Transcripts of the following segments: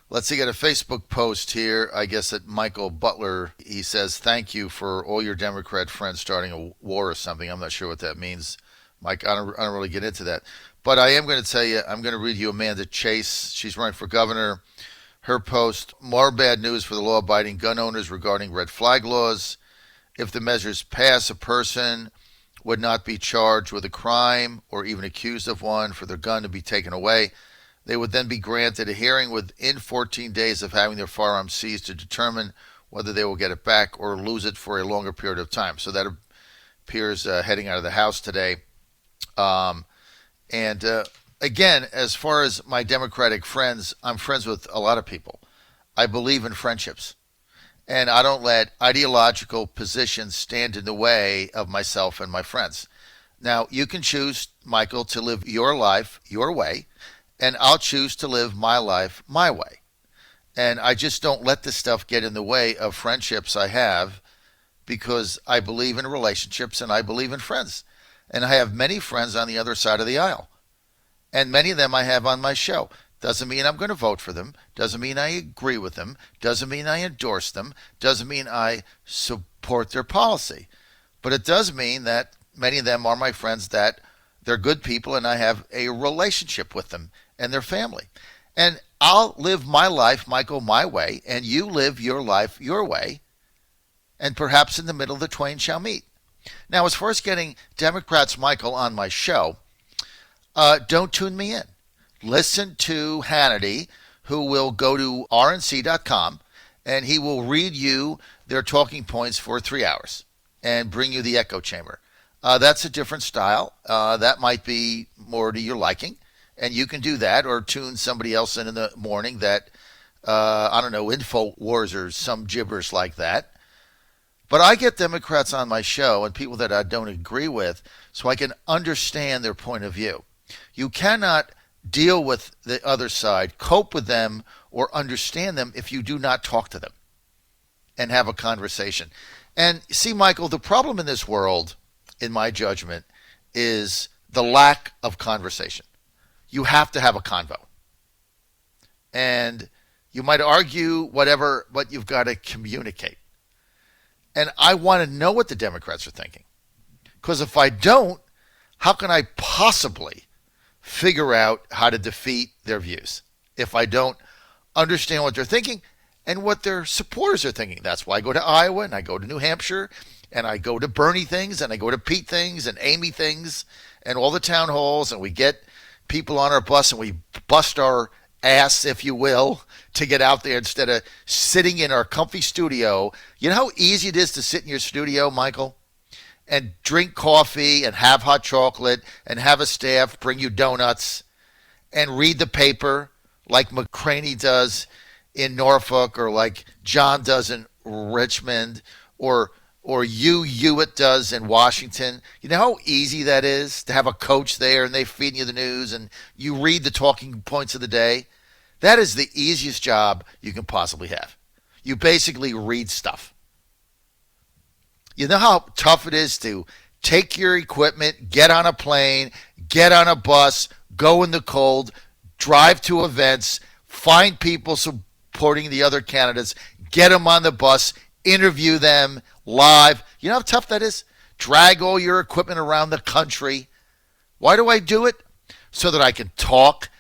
Let's see, got a Facebook post here. I guess that Michael Butler, he says, thank you for all your Democrat friends starting a war or something. I'm not sure what that means, Mike. I don't really get into that. But I am going to tell you, I'm going to read you Amanda Chase. She's running for governor. Her post, more bad news for the law-abiding gun owners regarding red flag laws. If the measures pass, a person would not be charged with a crime or even accused of one for their gun to be taken away. They would then be granted a hearing within 14 days of having their firearm seized to determine whether they will get it back or lose it for a longer period of time. So that appears heading out of the House today. And again, as far as my Democratic friends, I'm friends with a lot of people. I believe in friendships. And I don't let ideological positions stand in the way of myself and my friends. Now, you can choose, Michael, to live your life your way, and I'll choose to live my life my way. And I just don't let this stuff get in the way of friendships I have, because I believe in relationships and I believe in friends. And I have many friends on the other side of the aisle. And many of them I have on my show. Doesn't mean I'm going to vote for them. Doesn't mean I agree with them. Doesn't mean I endorse them. Doesn't mean I support their policy. But it does mean that many of them are my friends, that they're good people and I have a relationship with them and their family. And I'll live my life, Michael, my way, and you live your life your way. And perhaps in the middle the twain shall meet. Now, as far as getting Democrats, Michael, on my show, don't tune me in. Listen to Hannity, who will go to rnc.com, and he will read you their talking points for 3 hours and bring you the echo chamber. That's a different style. That might be more to your liking, and you can do that, or tune somebody else in the morning that, I don't know, InfoWars or some gibberish like that. But I get Democrats on my show and people that I don't agree with so I can understand their point of view. You cannot deal with the other side, cope with them, or understand them if you do not talk to them and have a conversation. And see, Michael, the problem in this world, in my judgment, is the lack of conversation. You have to have a convo. And you might argue whatever, but you've got to communicate. And I want to know what the Democrats are thinking. Because if I don't, how can I possibly figure out how to defeat their views if I don't understand what they're thinking and what their supporters are thinking? That's why I go to Iowa and I go to New Hampshire and I go to Bernie things and I go to Pete things and Amy things and all the town halls, and we get people on our bus and we bust our ass, if you will, to get out there instead of sitting in our comfy studio. You know how easy it is to sit in your studio, Michael, and drink coffee and have hot chocolate and have a staff bring you donuts and read the paper like McCraney does in Norfolk, or like John does in Richmond, or Hewitt does in Washington. You know how easy that is to have a coach there and they feed you the news and you read the talking points of the day? That is the easiest job you can possibly have. You basically read stuff. You know how tough it is to take your equipment, get on a plane, get on a bus, go in the cold, drive to events, find people supporting the other candidates, get them on the bus, interview them live. You know how tough that is? Drag all your equipment around the country. Why do I do it? So that I can talk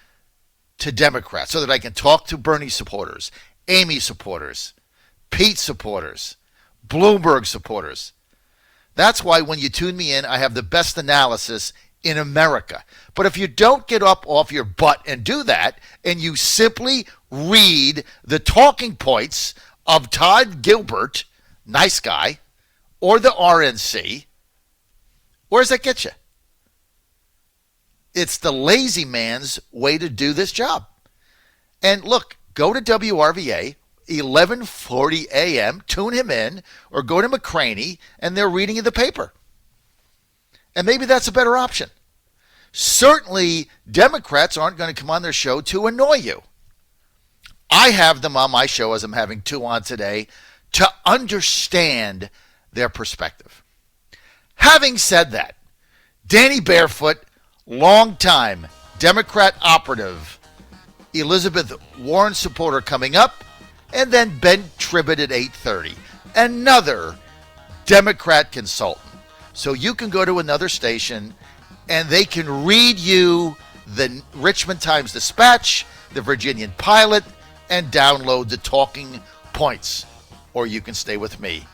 to Democrats, so that I can talk to Bernie supporters, Amy supporters, Pete supporters, Bloomberg supporters. That's why when you tune me in, I have the best analysis in America. But if you don't get up off your butt and do that, and you simply read the talking points of Todd Gilbert, nice guy, or the RNC, where does that get you? It's the lazy man's way to do this job. And look, go to WRVA, 11:40 a.m., tune him in, or go to McCraney, and they're reading you the paper. And maybe that's a better option. Certainly, Democrats aren't going to come on their show to annoy you. I have them on my show, as I'm having two on today, to understand their perspective. Having said that, Danny Barefoot, longtime Democrat operative, Elizabeth Warren supporter coming up, and then Ben Tribbett at 8:30, another Democrat consultant. So you can go to another station and they can read you the Richmond Times-Dispatch, the Virginian Pilot, and download the talking points. Or you can stay with me.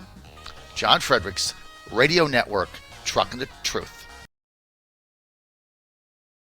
John Fredericks Radio Network, Trucking the Truth.